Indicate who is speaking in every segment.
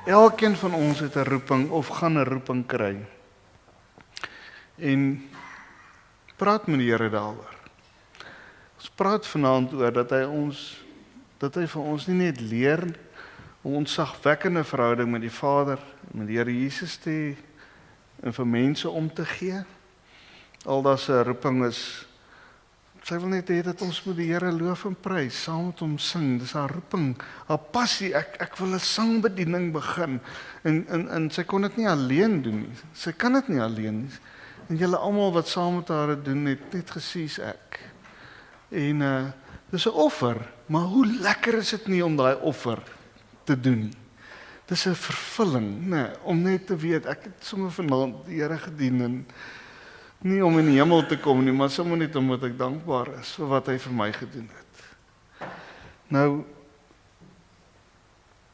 Speaker 1: Elkeen van ons het 'n roeping of gaan 'n roeping kry. En praat met die Here daaroor. Ons praat vanaand oor dat hy vir ons nie net leer om 'n ontzagwekkende verhouding met die Vader, met die Here Jesus te hê, en vir mense om te gee. Al dat sy roeping is, sy wil net hê dat ons met die Here loof en prys, saam met hom sing. Dis haar roeping, haar passie. Ek wil 'n sangbediening begin. En sy kon dit nie alleen doen nie. Sy kan dit nie alleen nie. En julle almal wat saam met haar dit doen, het net gesê ek. En dis 'n offer, maar hoe lekker is dit nie om daai offer te doen nie. Dis 'n vervulling, nee, om net te weet ek het sommer vanaand die Here gedien en nie om in die hemel te kom nie, maar sommer net omdat ek dankbaar is vir wat hy vir my gedoen het. Nou,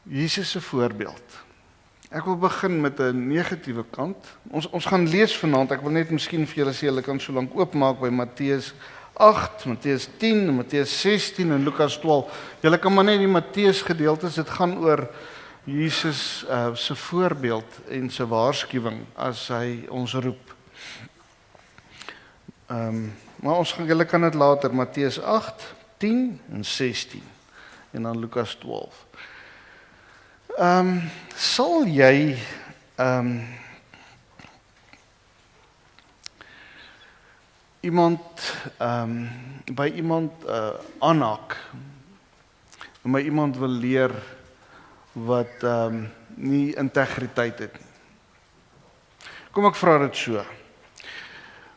Speaker 1: Jesus se voorbeeld. Ek wil begin met 'n negatiewe kant. Ons gaan lees vanaand, ek wil net miskien vir julle sê, julle kan so lank oopmaak by Matteus 8, Matteus 10, Matteus 16 en Lukas 12. Julle kan maar net die Matteus gedeeltes, dit gaan oor Jesus se voorbeeld en sy waarskuwing as hy ons roep. Maar julle kan dit later, Matteus 8, 10 en 16 en dan Lukas 12. Sal jy by iemand aanhaak en by iemand wil leer wat nie integriteit het nie? Kom ek vra dit so.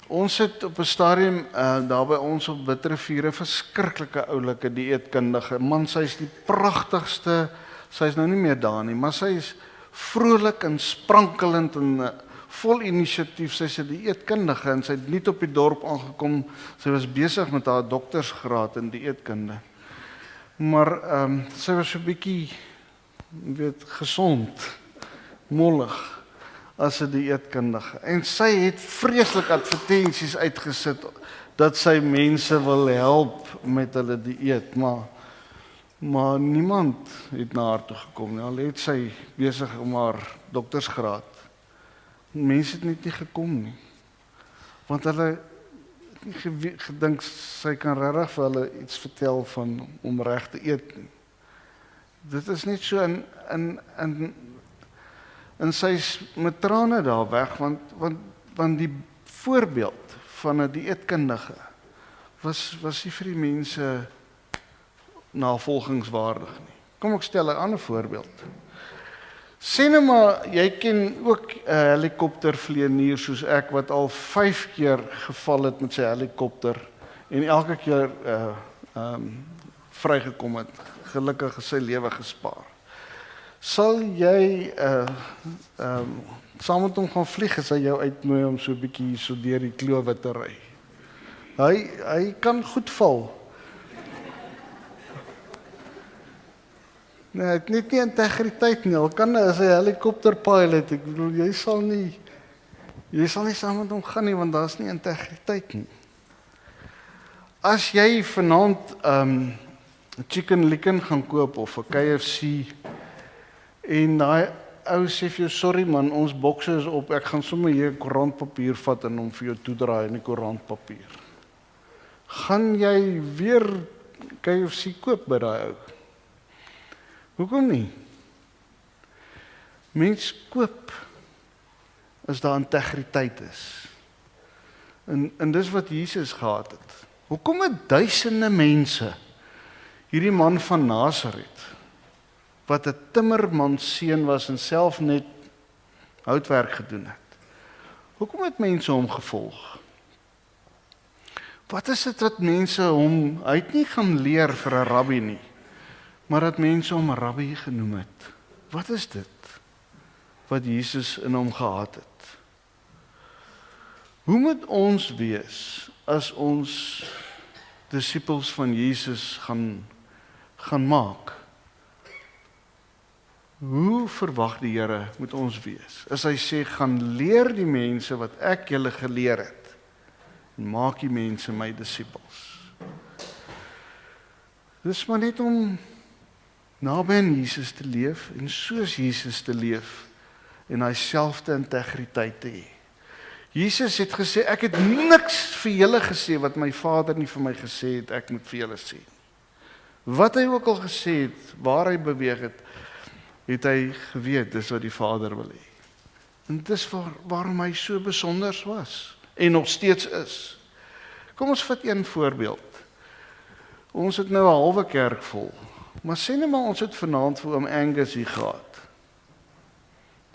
Speaker 1: Ons het op 'n stadium daar by ons op Witrifuur 'n verskriklike oulike dieetkundige. Man, sy is die pragtigste. Sy is nou nie meer daar nie, maar sy is vrolik en sprankelend en vol inisiatief. Sy is 'n dieetkundige en sy het net op die dorp aangekom. Sy was besig met haar doktorsgraad in dieetkunde. Maar sy was so 'n bietjie, gesond, mollig as 'n dieetkundige. En sy het vreeslik advertensies uitgesit dat sy mense wil help met hulle dieet, maar niemand het na haar toe gekom nie. Al het sy besig om haar doktorsgraad. Mense het net nie gekom nie. Want hulle het nie gedink sy kan regtig vir hulle iets vertel van om reg te eet nie. Dit is net so en sy is met trane daar weg, want die voorbeeld van 'n dieetkundige was nie vir die mense navolgingswaardig nie. Kom ek stel 'n ander voorbeeld. Sê nou maar, jy ken ook 'n helikoptervlieënier soos ek, wat al 5 keer geval het met sy helikopter en elke keer vrygekom het, gelukkig sy lewe gespaar. Sal jy saam met hom gaan vlieg as hy jou uitnooi om so 'n bietjie so deur die klowe te ry? Hy kan goed val. Nee, ek het net nie integriteit nie. Al kan as 'n helikopterpilot, ek bedoel, jy sal nie saam met hom gaan nie, want daar's nie integriteit nie. As jy vanaand 'n chicken licken gaan koop of 'n KFC en daai ou sê vir jou, sorry man, ons bokse is op, ek gaan sommer hier koerantpapier vat en hom vir jou toedraai in die koerantpapier. Gaan jy weer KFC koop by daai ou? Hoekom nie? Mens koop as daar integriteit is. En dis wat Jesus gehad het. Hoekom het duisende mense hierdie man van Nasaret, wat 'n timmermansseun was en self net houtwerk gedoen het, hoekom het mense hom gevolg? Wat is dit wat mense hom, hy het nie gaan leer vir 'n rabbi nie, maar dat mense hom rabbi genoem het? Wat is dit wat Jesus in hom gehad het? Hoe moet ons wees as ons disippels van Jesus gaan maak? Hoe verwag die Here moet ons wees? As hy sê, gaan leer die mense wat ek julle geleer het, en maak die mense my disippels. Dis maar net om naby aan Jesus te leef en soos Jesus te leef en hy selfde integriteit te hê. Jesus het gesê, ek het niks vir julle gesê wat my Vader nie vir my gesê het, ek moet vir julle sê. Wat hy ook al gesê het, waar hy beweeg het, het hy geweet, dis wat die Vader wil hê. En dis waarom hy so besonders was, en nog steeds is. Kom ons vat een voorbeeld. Ons het nou 'n halwe kerk vol, maar sê net maar ons het vanaand vir oom Angus hier gehad.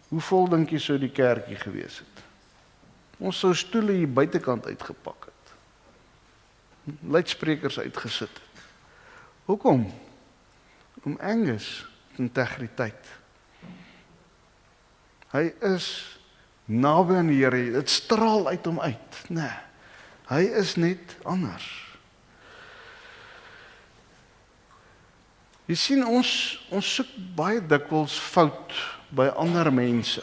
Speaker 1: Hoe vol dink jy sou die kerkie gewees het? Ons sou stoele hier buitekant uitgepak het. Luidsprekers uitgesit het. Hoekom? Oom Angus het integriteit. Hy is naby aan die Here, dit straal uit hom uit. Nee, hy is net anders. Jy sien, ons soek baie dikwels fout by ander mense.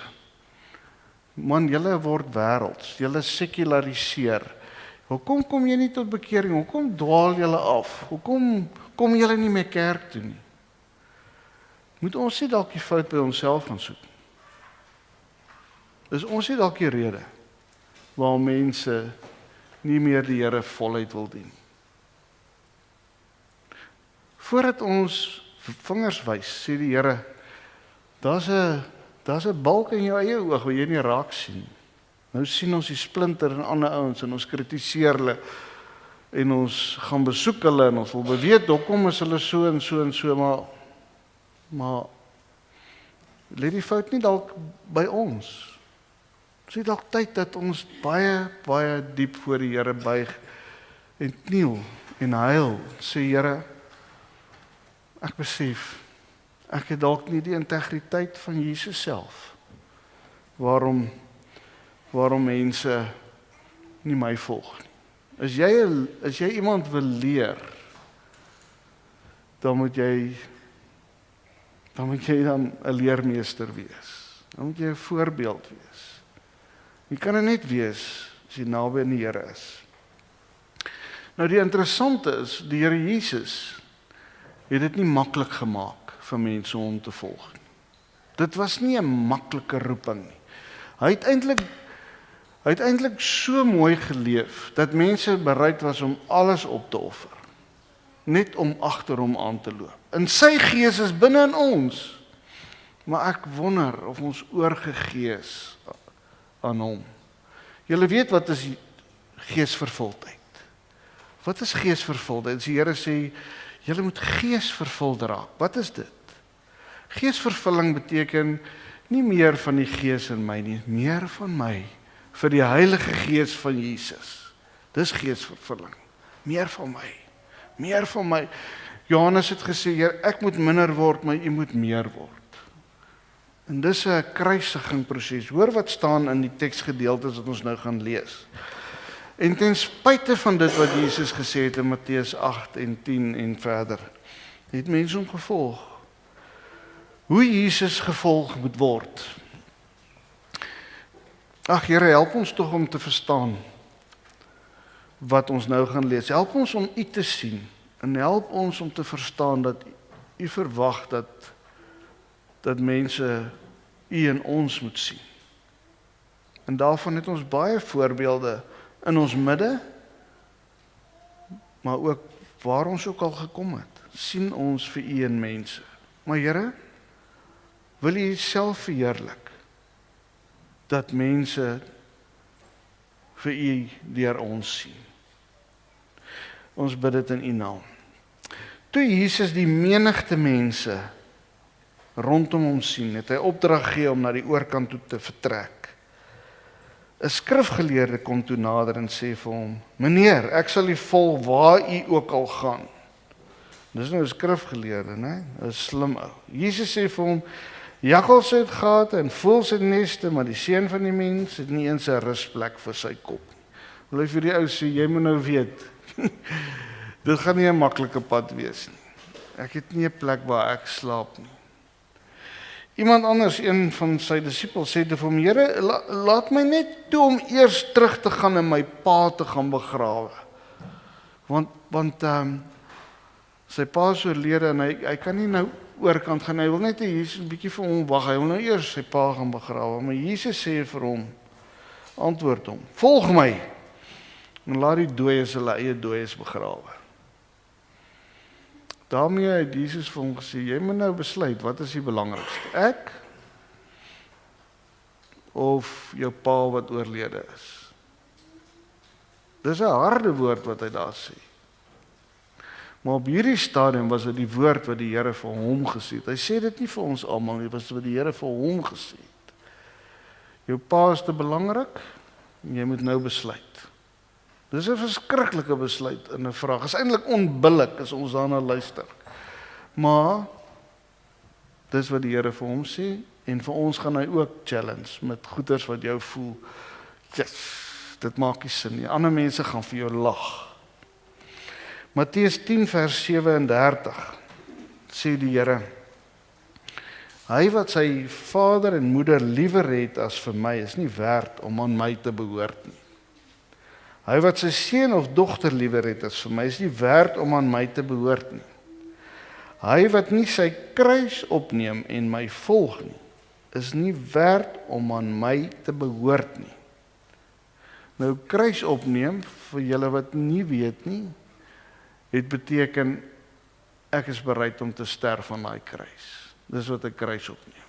Speaker 1: Man, julle word wêrelds, julle sekulariseer. Hoekom kom jy nie tot bekering? Hoekom dwaal julle af? Hoekom kom julle nie meer kerk toe nie? Moet ons nie dalk die fout by onsself gaan soek? Is ons nie dalk die rede waarom mense nie meer die Here voluit wil dien? Voordat ons vingers wys, sê die Here, daar's 'n balk in jou eie oog wat jy nie raak sien. Nou sien ons die splinter in ander ouens en ons kritiseer hulle en ons gaan besoek hulle en ons wil beweet hoekom is hulle so en so en so, maar lê die fout nie dalk by ons? Ons het dalk tyd dat ons baie diep voor die Here buig en kniel en huil, sê Here, ek besef, ek het dalk nie die integriteit van Jesus self. Waarom mense nie my volg nie. As jy iemand wil leer, dan moet jy dan 'n leermeester wees. Dan moet jy 'n voorbeeld wees. Jy kan dit net wees as jy naby aan die Here is. Nou die interessante is, die Here Jesus het dit nie maklik gemaak vir mense om hom te volg nie. Dit was nie 'n maklike roeping nie. Hy het eintlik so mooi geleef, dat mense bereid was om alles op te offer, net om agter hom aan te loop. En sy gees is binne in ons, maar ek wonder of ons oorgegee is aan hom. Julle weet wat is geesvervuldheid? Wat is geesvervuldheid? As die Here sê, julle moet geesvervuld raak. Wat is dit? Geesvervulling beteken nie meer van die Gees in my nie, meer van my, vir die Heilige Gees van Jesus. Dis geesvervulling. Meer van my. Meer van my. Johannes het gesê, Heer, ek moet minder word, maar U moet meer word. En dis 'n kruisigingproses. Hoor wat staan in die teksgedeeltes wat ons nou gaan lees. En ten spyte van dit wat Jesus gesê het in Matteus 8 en 10 en verder, het mense hom gevolg. Hoe Jesus gevolg moet word. Ag Here, help ons tog om te verstaan wat ons nou gaan lees. Help ons om U te sien en help ons om te verstaan dat U verwag dat mense U in ons moet sien. En daarvan het ons baie voorbeelde in ons midde, maar ook waar ons ook al gekom het, sien ons vir U in mense. Maar Here, wil U self verheerlik, dat mense vir U deur ons sien. Ons bid dit in U naam. Toe Jesus die menigte mense rondom hom sien, het hy opdrag gegee om na die oorkant toe te vertrek. 'n Skrifgeleerde kom toe nader en sê vir hom, Meneer, ek sal U volg waar U ook al gaan. Dis nou 'n skrifgeleerde, né? 'n slim ou. Jesus sê vir hom, jakkals het gate en voëls het neste, maar die seun van die mens het nie eens 'n rusplek vir sy kop nie. Wil hy vir die ou sê, jy moet nou weet, dit gaan nie 'n maklike pad wees nie. Ek het nie 'n plek waar ek slaap nie. Iemand anders, een van sy disippels, sê te vir hom, Here, laat my net toe om eers terug te gaan en my pa te gaan begrawe. Want Sy pa is oorlede en hy kan nie nou oorkant gaan, hy wil net Jesus 'n bietjie vir hom wag, hy wil nou eers sy pa gaan begrawe, maar Jesus sê vir hom, antwoord hom, volg my, en laat die dooies hulle eie dooies begrawe. Daarmee het Jesus vir hom gesê, jy moet nou besluit, wat is die belangrikste, ek, of jou pa wat oorlede is. Dis 'n harde woord wat hy daar sê. Maar op hierdie stadium was dit die woord wat die Here vir hom gesê het. Hy sê dit nie vir ons almal nie, dit was wat die Here vir hom gesê het. Jou pa is te belangrik, en jy moet nou besluit. Dis 'n verskriklike besluit in 'n vraag. Dit is eintlik onbillik as ons daarna luister. Maar dis wat die Here vir hom sê, en vir ons gaan hy ook challenge met goeders wat jou voel, yes, dit maak nie sin nie. Ander mense gaan vir jou lag. Matteus 10 vers 37 sê die Here, hy wat sy vader en moeder liewer het as vir my, is nie werd om aan my te behoort nie. Hy wat sy seun of dogter liewer het as vir my, is nie werd om aan my te behoort nie. Hy wat nie sy kruis opneem en my volg nie, is nie werd om aan my te behoort nie. Nou, kruis opneem, vir julle wat nie weet nie, het beteken, ek is bereid om te sterf aan daai kruis. Dis wat 'n kruis opneem.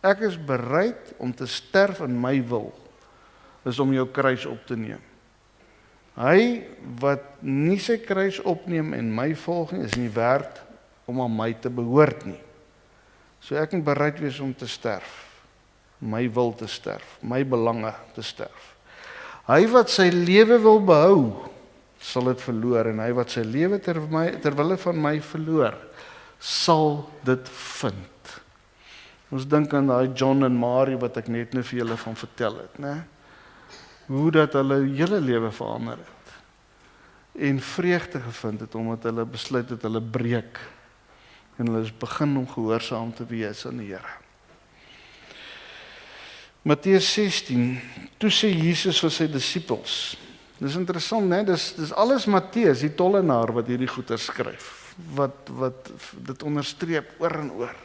Speaker 1: Ek is bereid om te sterf in my wil, is om jou kruis op te neem. Hy wat nie sy kruis opneem en my volg nie, is nie werd om aan my te behoort nie. So ek moet bereid wees om te sterf, my wil te sterf, my belange te sterf. Hy wat sy lewe wil behou, sal dit verloor, en hy wat sy lewe ter wille van my verloor, sal dit vind. Ons dink aan daai John en Mary wat ek net nou vir julle van vertel het, né? Hoe dat hulle hele lewe verander het en vreugde gevind het omdat hulle besluit het hulle breek en hulle is begin om gehoorsaam te wees aan die Here. Matteus 16, toe sê Jesus vir sy disippels. Dis interessant, né? Dis alles Matteus, die tollenaar wat hierdie goeie skryf, wat dit onderstreep oor en oor.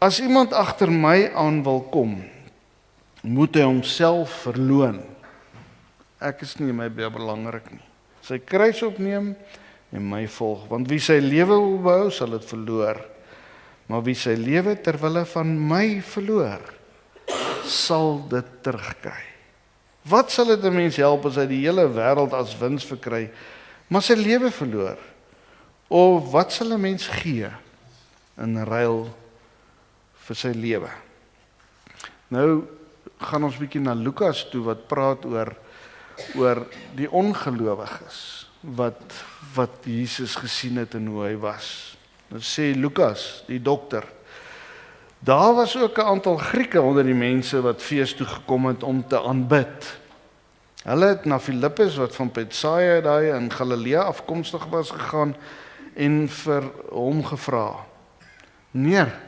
Speaker 1: As iemand agter my aan wil kom, moet hy homself verloon. Ek is nie my baie belangrik nie. Sy kruis opneem en my volg, want wie sy lewe wil behou, sal dit verloor. Maar wie sy lewe ter wille van my verloor, sal dit terugkry. Wat sal dit 'n mens help as hy die hele wêreld as wins verkry, maar sy lewe verloor? Of wat sal 'n mens gee in ruil vir sy lewe? Nou gaan ons bietjie na Lukas toe wat praat oor die ongelowiges wat Jesus gesien het en hoe hy was. Nou sê Lukas, die dokter, daar was ook 'n aantal Grieke onder die mense wat fees toe gekom het om te aanbid. Hulle het na Filippus wat van Betsaida daai in Galilea afkomstig was gegaan en vir hom gevra: "Meneer,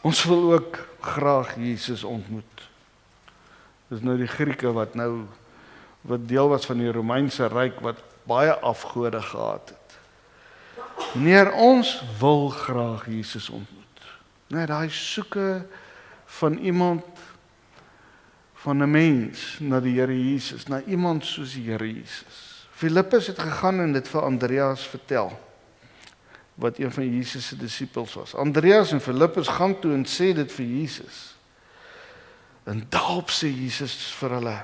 Speaker 1: ons wil ook graag Jesus ontmoet." Dis nou die Grieke wat deel was van die Romeinse ryk wat baie afgode gehad het. "Meneer, ons wil graag Jesus ontmoet." Nee, daai soeke van iemand, van 'n mens na die Here Jesus, na iemand soos die Here Jesus. Filippus het gegaan en dit vir Andreas vertel, wat een van Jesus se disippels was. Andreas en Filippus gaan toe en sê dit vir Jesus. En daarop sê Jesus vir hulle: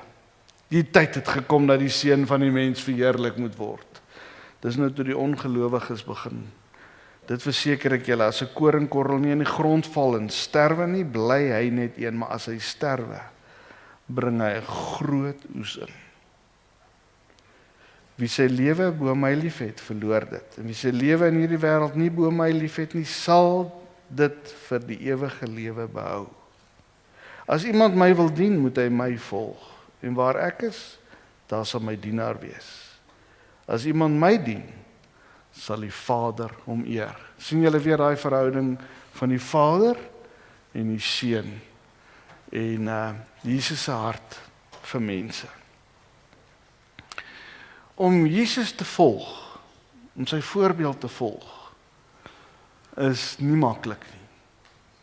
Speaker 1: "Die tyd het gekom dat die Seun van die mens verheerlik moet word." Dis nou toe die ongelowiges begin. Dit verseker ek julle, as 'n koringkorrel nie in die grond val en sterwe nie, bly hy net een, maar as hy sterwe, bring hy 'n groot oes in. Wie sy lewe bo my liefhet, verloor dit. En wie sy lewe in hierdie wêreld nie bo my liefhet nie, sal dit vir die ewige lewe behou. As iemand my wil dien, moet hy my volg. En waar ek is, daar sal my dienaar wees. As iemand my dien, sal die Vader hom eer. Sien julle weer daai verhouding van die Vader en die Seun en Jesus se hart vir mense. Om Jesus te volg om sy voorbeeld te volg, is nie maklik nie.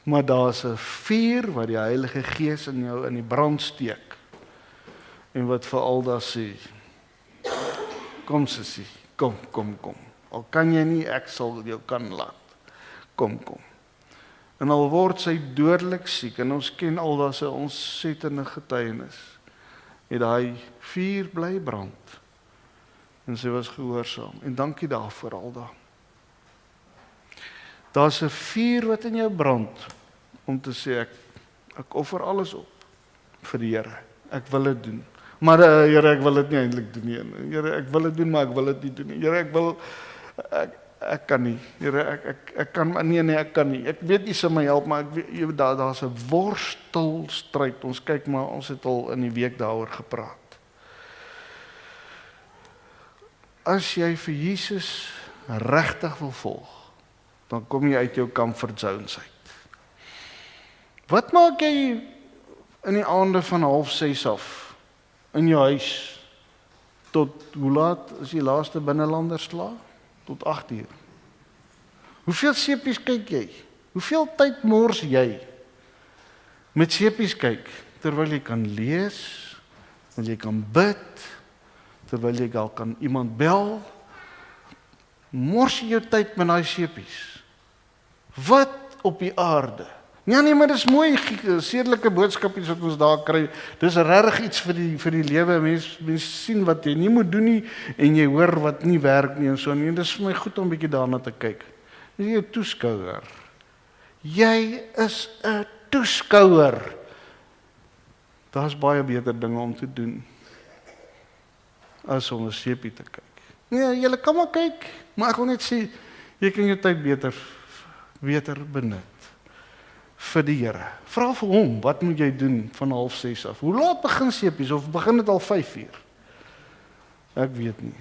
Speaker 1: Maar daar's 'n vuur wat die Heilige Gees in jou in die brand steek. En wat veral daar sê, kom sussie, kom. Al kan jy nie, ek sal jou kan laat. Kom. En al word sy dodelik siek, en ons ken al daar sy ontsettende getuienis, het hy vuur bly brand. En sy was gehoorsaam. En dankie daarvoor Alda. Daar's 'n vuur wat in jou brand, om te sê, ek offer alles op vir die Here. Ek wil dit doen. Maar Here, ek wil dit nie eintlik doen nie. Here, ek wil dit doen, maar ek wil dit nie doen nie. Here, ek kan nie. Here, ek kan nee, ek kan nie. Ek weet U sal my help, maar ek weet daar's 'n worstelstryd. Ons kyk maar, ons het al in die week daaroor gepraat. As jy vir Jesus regtig wil volg, dan kom jy uit jou comfort zones uit. Wat maak jy in die aande van 5:30 af in jou huis tot hoe laat is die laaste binnelanders klaar? Tot 8:00. Hoeveel sepies kyk jy? Hoeveel tyd mors jy met sepies kyk terwyl jy kan lees, terwyl jy kan bid, terwyl jy al kan iemand bel? Mors jy jou tyd met daai sepies? Wat op die aarde? Ja nee, maar dis mooi, sedelike boodskapies wat ons daar kry. Dis regtig iets vir die lewe. Mense sien wat jy nie moet doen nie en jy hoor wat nie werk nie en so nie. Dis vir my goed om 'n bietjie daarna te kyk. Dis jy 'n toeskouer. Jy is 'n toeskouer. Daar's baie beter dinge om te doen as om 'n sepie te kyk. Nee, jy kan maar kyk, maar ek wil net sê jy kan jou tyd beter benut vir die Here. Vra vir hom, wat moet jy doen van 5:30 af? Hoe laat begin sepies of begin dit al 5:00? Ek weet nie.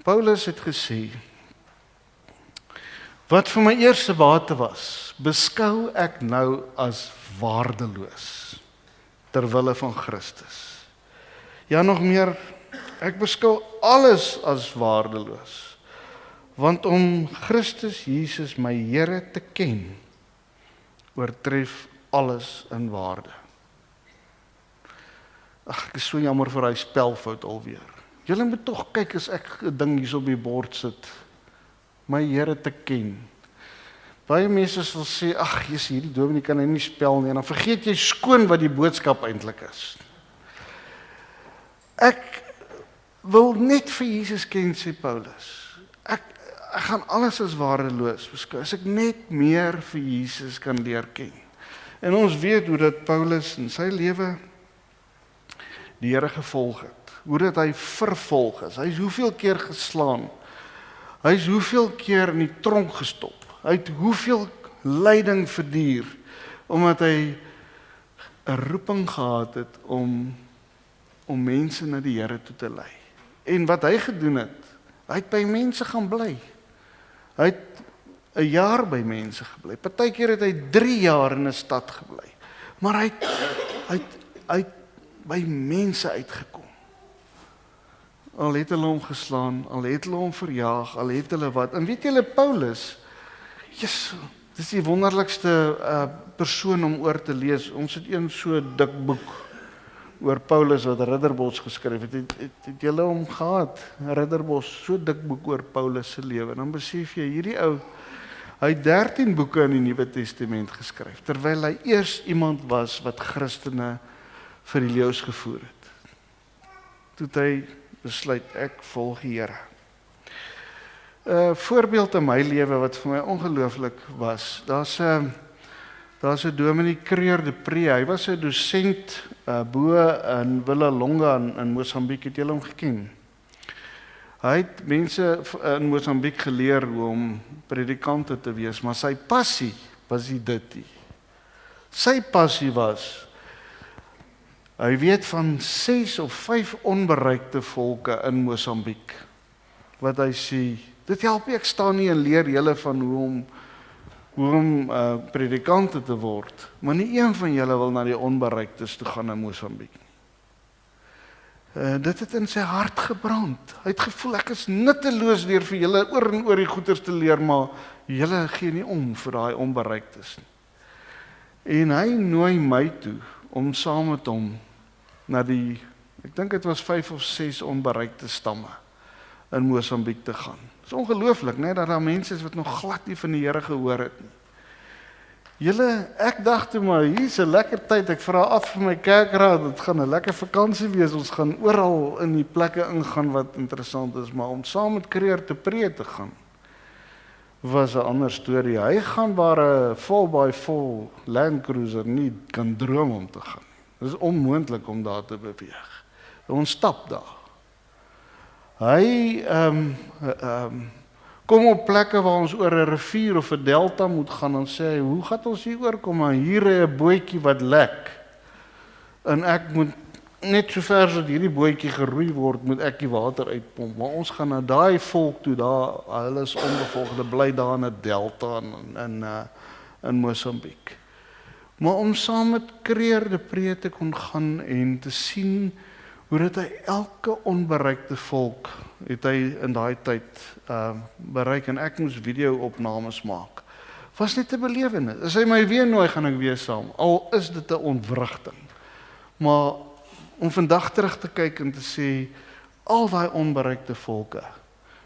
Speaker 1: Paulus het gesê, wat vir my eerste bate was, beskou ek nou as waardeloos ter wille van Christus. Ja, nog meer, ek beskou alles as waardeloos. Want om Christus Jesus my Here te ken, oortref alles in waarde. Ag, ek is so jammer vir hy spelfout alweer. Julle moet tog kyk as ek 'n ding hier op die bord sit, my Here te ken. Baie mense sal sê, ag, jy's hierdie dominee kan hy nie spel nie, en dan vergeet jy skoon wat die boodskap eintlik is. Ek wil net vir Jesus ken, sê Paulus. Ek gaan alles as waardeloos beskou, as ek net meer vir Jesus kan leer ken. En ons weet hoe dat Paulus in sy lewe die Here gevolg het, hoe dat hy vervolg is, hy is hoeveel keer geslaan, hy is hoeveel keer in die tronk gestop, hy het hoeveel lyding verduur, omdat hy 'n roeping gehad het om mense na die Here toe te lei. En wat hy gedoen het, hy het by mense gaan bly. Hy het 'n jaar by mense gebly. Partykeer het hy 3 jaar in 'n stad gebly. Maar hy het by mense uitgekom. Al het hulle hom geslaan, al het hulle hom verjaag, al het hulle wat. En weet julle, Paulus, dis die wonderlikste persoon om oor te lees. Ons het een so dik boek oor Paulus wat Ridderbos geskryf het. Het julle hom gehad? Ridderbos, so dik boek oor Paulus se lewe. Dan besef jy, hierdie ou, hy het 13 boeke in die Nuwe Testament geskryf, terwyl hy eers iemand was wat Christene vir die leeu's gevoer het. Toe het hy besluit, ek volg die Here. 'n Voorbeeld in my lewe wat vir my ongelooflik was, daar's 'n dominee Creur de Pre, hy was 'n dosent bo in Villalonga in Mosambiek, het julle hom geken? Hy het mense in Mosambiek geleer hoe om predikante te wees, maar sy passie was nie dit nie. Sy passie was, hy weet van 6 of 5 onbereikte volke in Mosambiek, wat hy sê, dit help nie, ek staan nie en leer julle van hoe om predikante te word, maar nie een van julle wil na die onbereiktes toe gaan in Mosambiek nie. Dit het in sy hart gebrand. Hy het gevoel, ek is nutteloos deur vir julle oor en oor die goeders te leer, maar julle gee nie om vir daai onbereiktes nie. En hy nooi my toe om saam met hom na die, ek dink dit was 5 of 6 onbereikte stamme in Mosambiek te gaan. Dit is ongelooflik, né, dat daar mense is wat nog glad nie van die Here gehoor het nie. Julle, ek dacht toe maar, hier is 'n lekker tyd, ek vra af vir my kerkraad, dit gaan 'n lekker vakansie wees, ons gaan oral in die plekke ingaan wat interessant is, maar om saam met Creer te Pre te gaan, was 'n ander storie. Hy gaan waar 'n 4x4 Land Cruiser nie kan droom om te gaan. Dit is onmoontlik om daar te beweeg. Ons stap daar. Hy kom op plekke waar ons oor 'n rivier of 'n delta moet gaan, en sê hy, hoe gaan ons hier oorkom? Maar hier is 'n bootjie wat lek. En ek moet net so ver as hierdie bootjie geroei word, moet ek die water uitpomp. Maar ons gaan na daai volk toe, daar, hulle is onbevolkde, bly daar in 'n delta in Mosambiek. Maar om saam met Creer te Pre te kon gaan en te sien hoe dit hy elke onbereikte volk het hy in daai tyd bereik, en ek moes video-opnames maak. Was net 'n belewenis. As hy my weer nooi, gaan ek weer saam. Al is dit 'n ontwrigting. Maar om vandag terug te kyk en te sê, al daai onbereikte volke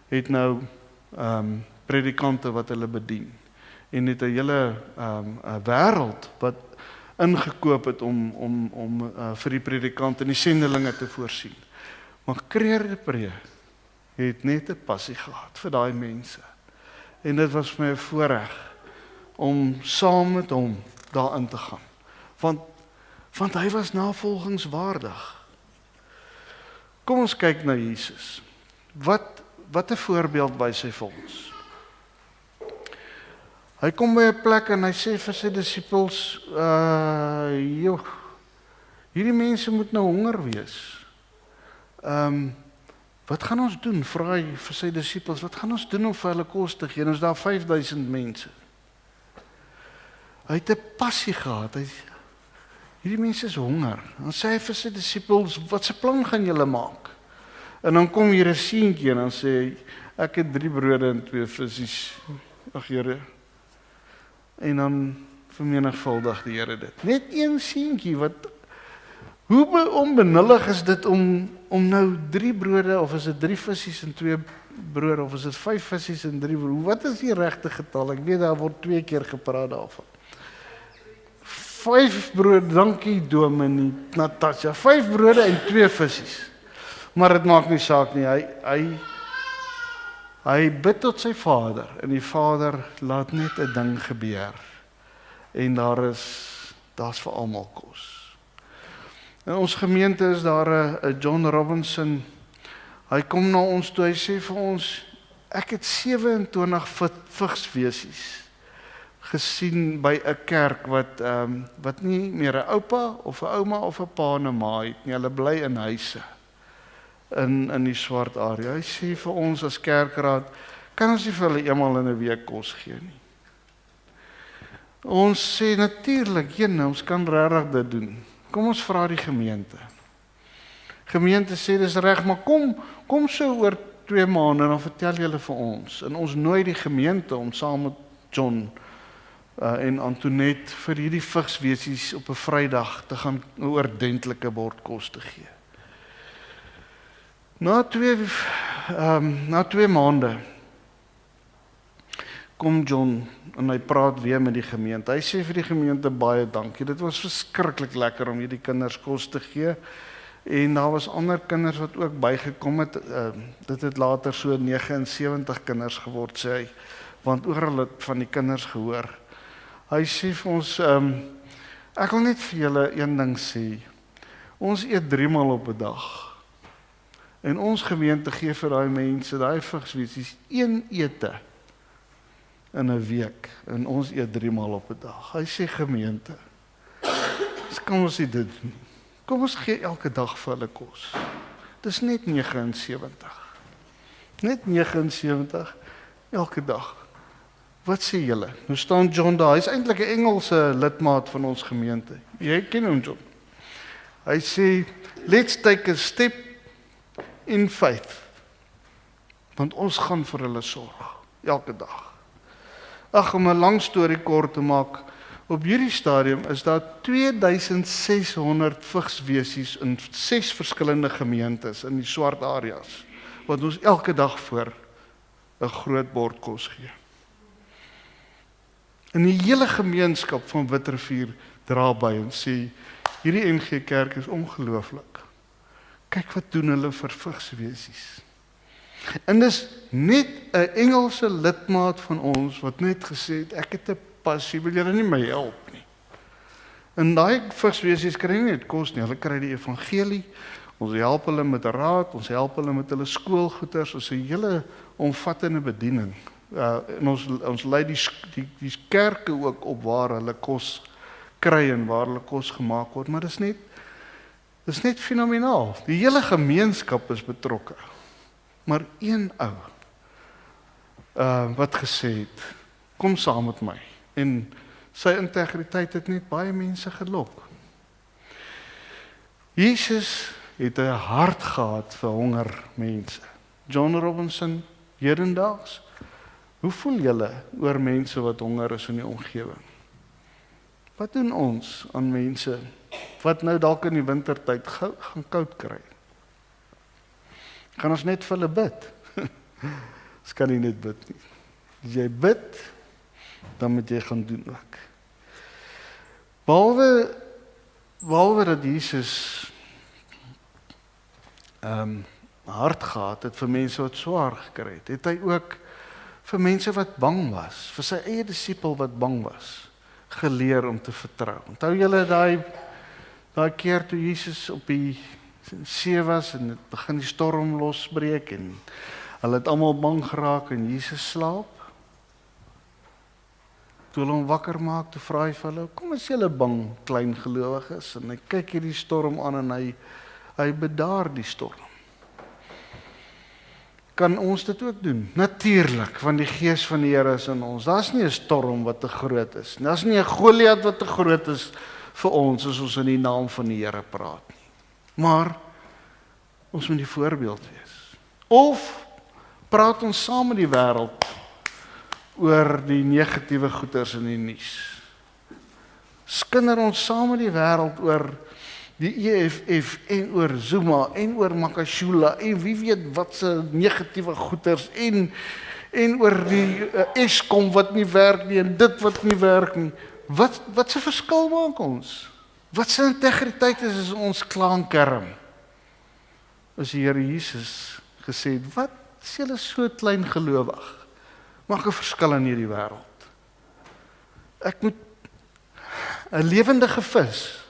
Speaker 1: het nou predikante wat hulle bedien. En het 'n hele wêreld wat ingekoop het om vir die predikant en die sendelinge te voorsien. Maar Creer te Pre het net 'n passie gehad vir daai mense. En dit was vir my 'n voorreg om saam met hom daarin te gaan. Want hy was navolgingswaardig. Kom ons kyk na Jesus. Wat 'n voorbeeld wys hy vir ons? Hy kom by 'n plek en hy sê vir sy disippels, hierdie mense moet nou honger wees. Wat gaan ons doen? Vra hy vir sy disippels, wat gaan ons doen om vir hulle kos te gee? En ons daar 5000 mense. Hy het 'n passie gehad. Hierdie mense is honger. Dan sê hy vir sy disippels, wat se plan gaan julle maak? En dan kom hier 'n seentjie en dan sê hy, ek het 3 brode en 2 visse. Ag Here. En dan vermenigvuldig die Here dit. Net een seentjie wat, hoe onbenullig is dit om nou 3 brode, of is dit 3 visse en 2 brode, of is dit 5 visse en 3 brode? Wat is die regte getal? Ek weet daar word 2 keer gepraat daarvan. 5 brode, dankie Dominee Natasha. 5 brode en 2 visse. Maar dit maak nie saak nie. Hy bid tot sy Vader, en die Vader laat net 'n ding gebeur. En daar's vir almal kos. In ons gemeente is daar 'n John Robinson. Hy kom na ons toe, hy sê vir ons, ek het 27 vigswesies gesien by 'n kerk wat nie meer 'n oupa of 'n ouma of 'n pa en 'n ma het nie. Hulle bly in huise in die swart area. Hy sê vir ons as kerkraad, kan ons nie vir hulle eenmal in 'n week kos gee nie. Ons sê natuurlik, ons kan regtig dit doen. Kom ons vra die gemeente. Gemeente sê dis reg, maar kom so oor 2 maande en dan vertel julle vir ons. En ons nooi die gemeente om saam met John en Antoinette vir hierdie vigswesies op 'n Vrydag te gaan 'n ordentlike bord kos te gee. Na 2 maande kom John en hy praat weer met die gemeente. Hy sê vir die gemeente baie dankie. Dit was verskriklik lekker om hierdie kinders kos te gee. En daar was ander kinders wat ook bygekom het. Dit het later so 79 kinders geword, sê hy, want oral het van die kinders gehoor. Hy sê vir ons, ek wil net vir julle een ding sê. Ons eet 3 maal op 'n dag. En ons gemeente gee vir daai mense, daai vigswesies, 1 ete in 'n week. En ons eet 3 maal op 'n dag. Hy sê gemeente, kan ons dit doen? Kom ons gee elke dag vir hulle kos. Dis net 79. Net 79 elke dag. Wat sê julle? Nou staan John daar. Hy's eintlik 'n Engelse lidmaat van ons gemeente. Jy ken hom, John. Hy sê, let's take a step in faith. Want ons gaan vir hulle sorg, elke dag. Ag, om 'n lang storie kort te maak, op hierdie stadium is daar 2600 vigswesies in 6 verskillende gemeentes in die swart areas, wat ons elke dag voor 'n groot bord kos gee. En die hele gemeenskap van Witrifuur dra by en sê, hierdie NG Kerk is ongelooflik. Kyk wat doen hulle vir vigswesies. En dis net 'n Engelse lidmaat van ons wat net gesê het, ek het 'n passie, wil julle nie my help nie. En daai vigswesies kry nie net kos nie, hulle kry die evangelie, ons help hulle met raad, ons help hulle met hulle skoolgoeders, ons 'n hele omvattende bediening. En ons lei die kerke ook op waar hulle kos kry en waar hulle kos gemaak word, maar dis net fenomenaal. Die hele gemeenskap is betrokke. Maar een ou wat gesê het, kom saam met my. En sy integriteit het net baie mense gelok. Jesus het 'n hart gehad vir honger mense. John Robinson, hedendaags, hoe voel julle oor mense wat honger is in die omgewing? Wat doen ons aan mense wat nou dalk in die wintertyd gaan koud kry? Kan ons net vir hulle bid? Ons kan nie net bid nie. As jy bid, dan moet jy gaan doen ook. Behalwe dat Jesus hart gehad het vir mense wat swaar gekry het, het hy ook vir mense wat bang was, vir sy eie disipel wat bang was, geleer om te vertrou. Onthou julle daai keer toe Jesus op die see was en het begin die storm losbreek en hulle het almal bang geraak en Jesus slaap? Toe hulle hom wakker maak, toe vra hy vir hulle, kom as julle bang, klein gelowiges, en hy kyk hierdie storm aan en hy bedaar die storm. Kan ons dit ook doen? Natuurlik, want die gees van die Here is in ons. Daar's nie 'n storm wat te groot is. Daar's nie 'n Goliat wat te groot is vir ons as ons in die naam van die Here praat nie. Maar ons moet die voorbeeld wees. Of praat ons saam met die wêreld oor die negatiewe goeters in die nuus. Skinder ons saam met die wêreld oor die EFF en oor Zuma en oor Makashula en wie weet wat se negatiewe goeters en oor die Eskom wat nie werk nie en dit wat nie werk nie. Wat se verskil maak ons? Wat se integriteit is ons klaankerm? As die Here Jesus gesê het, wat is julle so klein gelowig? Maak 'n verskil in hierdie wêreld. Ek moet 'n lewendige vis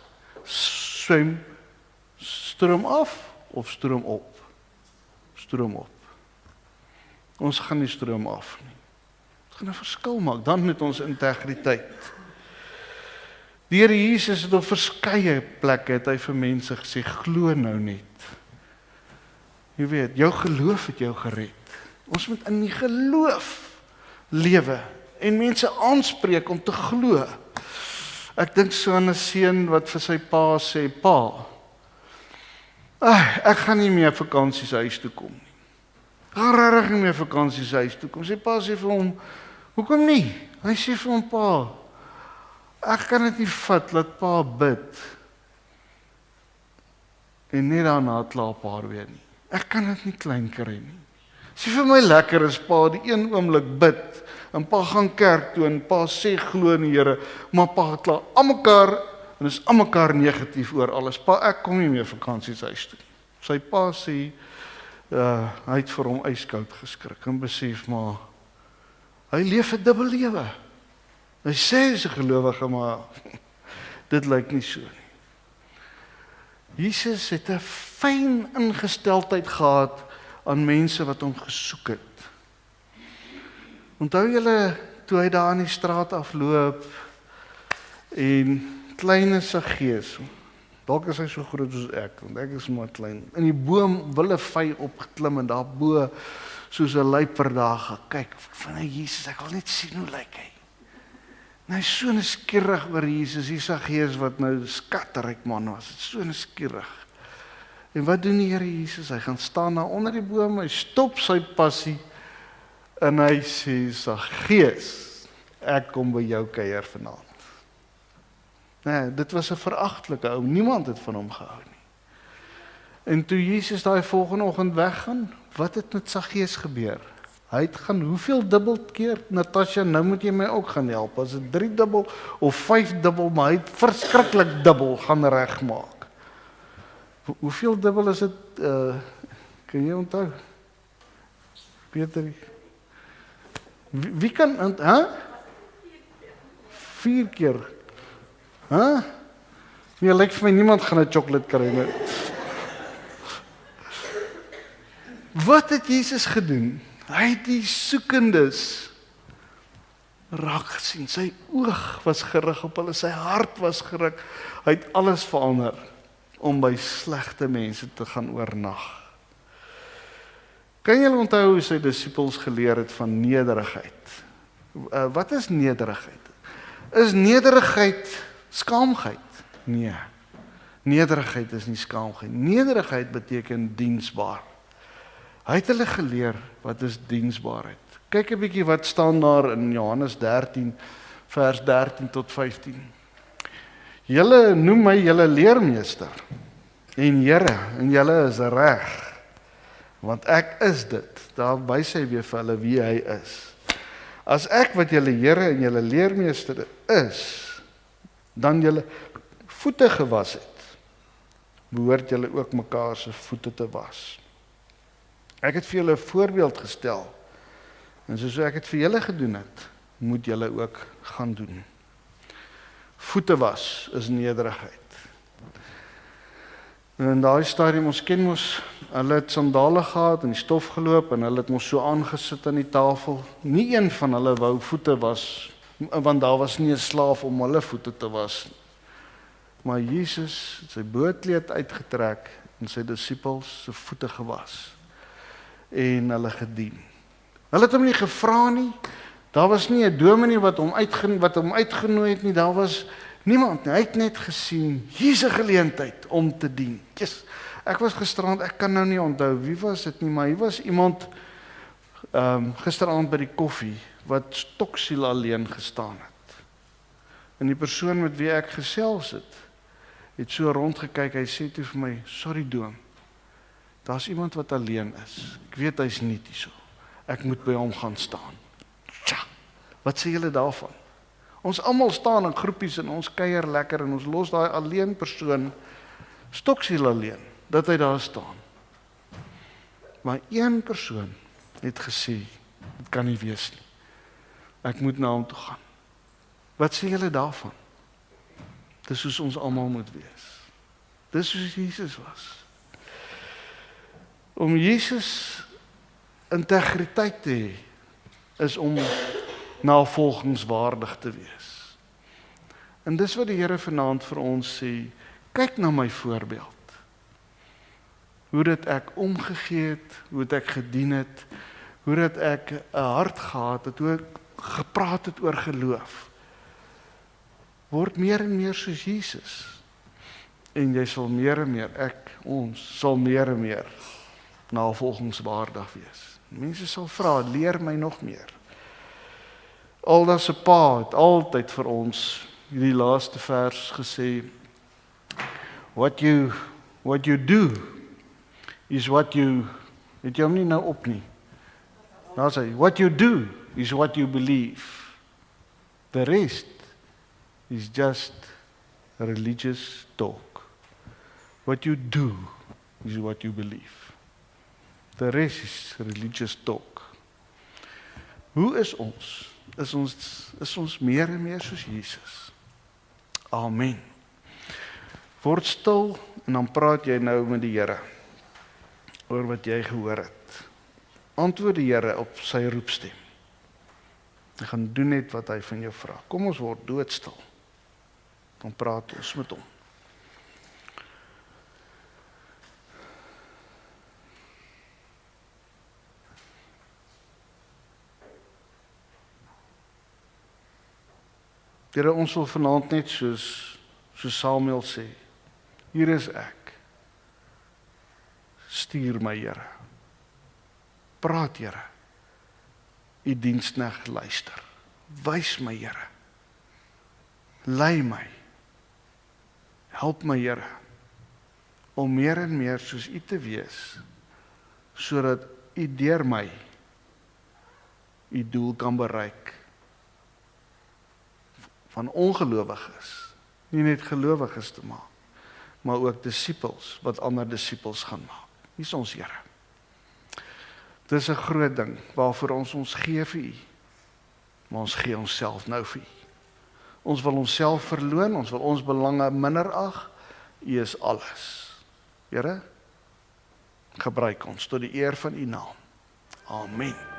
Speaker 1: swem stroom af of stroom op? Stroom op. Ons gaan nie stroom af nie. Dit gaan 'n verskil maak, dan met ons integriteit. Die Here Jesus het op verskeie plekke het hy vir mense gesê, glo nou net. Jy weet, jou geloof het jou gered. Ons moet in die geloof lewe en mense aanspreek om te glo. Ek dink so aan 'n seun wat vir sy pa sê, pa, ek gaan nie meer vakansies huis toe kom nie. Ek gaan regtig nie meer vakansies huis toe kom. Sy pa sê vir hom, hoekom nie? Hy sê vir hom, pa, ek kan dit nie vat, laat pa bid. En net daarna klaar pa weer nie. Ek kan dit nie klein kry nie. Sê vir my lekker is pa die een oomblik bid, en pa gaan kerk toe, en pa sê glo in die Here, maar pa klaar almekaar, en is almekaar negatief oor alles. Pa, ek kom nie meer vakansies huis toe. Sy pa sê, hy het vir hom yskoud geskrik, en besef maar, hy leef 'n dubbel lewe. Hy sê hy is 'n gelowige, maar dit lyk nie so nie. Jesus het 'n fyn ingesteldheid gehad aan mense wat hom gesoek het. Onthou julle toe hy daar in die straat afloop en klein Saggeus, dalk is hy so groot soos ek, want ek is maar klein, in die boom wille vy opgeklim en daar bo soos 'n luiper daar gekyk, van hy Jesus, ek wil net sien hoe lyk hy. En hy is so nuuskierig oor Jesus, die Saggeus wat nou skatryk man was, so nuuskierig. En wat doen die Here Jesus? Hy gaan staan daar onder die boom, hy stop sy passie en hy sê, Saggeus, ek kom by jou kuier vanaand. Nee, dit was 'n veragtelike ou, niemand het van hom gehou nie. En toe Jesus daai volgende oggend weggaan, wat het met Saggeus gebeur? Hy het gaan hoeveel dubbel keer, Natasha, nou moet jy my ook gaan help, as dit 3 dubbel of 5 dubbel, maar hy het verskriklik dubbel gaan regmaak. Hoeveel dubbel is dit, kan jy onthou? Peter, wie kan, 4 keer, Nee, lyk vir my niemand gaan 'n chocolate kry nie. Wat het Jesus gedoen? Hy het die soekendes raak gesien. Sy oog was gerig op hulle, sy hart was gerig. Hy het alles verander om by slegte mense te gaan oornag. Kan julle onthou hoe sy disippels geleer het van nederigheid? Wat is nederigheid? Is nederigheid skaamheid? Nee. Nederigheid is nie skaamheid. Nederigheid beteken diensbaar. Hy het hulle geleer wat is diensbaarheid. Kyk 'n bietjie wat staan daar in Johannes 13 vers 13 tot 15. Julle noem my julle leermeester en Here, en julle is reg, want ek is dit. Daar wys hy weer vir hulle wie hy is. As ek wat julle Here en julle leermeester is, dan julle voete gewas het, behoort julle ook mekaar se voete te was. Ek het vir julle 'n voorbeeld gestel, en soos ek het vir julle gedoen het, moet julle ook gaan doen. Voete was is nederigheid. En in daai stadium, ons ken mos, hulle het sandale gehad en die stof geloop en hulle het mos so aangesit aan die tafel. Nie een van hulle wou voete was, want daar was nie 'n slaaf om hulle voete te was. Maar Jesus het sy boorkleed uitgetrek en sy disippels se voete gewas en hulle gedien. Hulle het hom nie gevra nie. Daar was nie 'n dominee wat hom uitgenooi het nie. Daar was niemand nie. Hy het net gesien, hier's 'n geleentheid om te dien. Yes. Ek was gisterand, ek kan nou nie onthou wie was dit nie, maar hier was iemand gisterand by die koffie wat stoksiel alleen gestaan het. En die persoon met wie ek gesels het so rondgekyk, hy sê toe vir my, sorry Doom, daar's iemand wat alleen is. Ek weet hy's nie hierso. Ek moet by hom gaan staan. Tja, wat sê julle daarvan? Ons almal staan in groepies en ons kuier lekker en ons los daai alleen persoon, stoksiel alleen, dat hy daar staan. Maar een persoon het gesê, dit kan nie wees nie. Ek moet na hom toe gaan. Wat sê julle daarvan? Dis soos ons almal moet wees. Dis soos Jesus was. Om Jesus integriteit te hê, is om navolgingswaardig te wees. En dis wat die Here vanaand vir ons sê, kyk na my voorbeeld. Hoe dit ek omgegee het, hoe dit ek gedien het, hoe dit ek 'n hart gehad het, hoe ek gepraat het oor geloof. Word meer en meer soos Jesus. En jy sal meer en meer, ons sal meer en meer navolgingswaardig wees. Mense sal vra, leer my nog meer. Alda se pa het altyd vir ons hierdie laaste vers gesê, what you do is what you, het jy hom nie nou op nie. Nou sê, what you do is what you believe. The rest is just religious talk. What you do is what you believe. The rest is religious talk. Hoe is ons? Is ons meer en meer soos Jesus? Amen. Word stil en dan praat jy nou met die Here oor wat jy gehoor het. Antwoord die Here op sy roepstem. Hy gaan doen net wat hy van jou vra. Kom ons word doodstil. Dan praat ons met hom. Here, ons wil vanaand net soos Samuel sê, hier is ek. Stuur my, Here. Praat, Here. U diensknegt luister. Wys my, Here. Lei my. Help my, Here, om meer en meer soos U te wees, sodat U deur my U doel kan bereik. Van ongelowiges, nie net gelowiges te maak, maar ook disippels, wat ander disippels gaan maak. Hier is ons, Here. Dit is 'n groot ding, waarvoor ons gee vir U, maar ons gee onsself nou vir U. Ons wil onsself verloon, ons wil ons belange minder ag, U is alles. Here, gebruik ons tot die eer van U naam. Amen.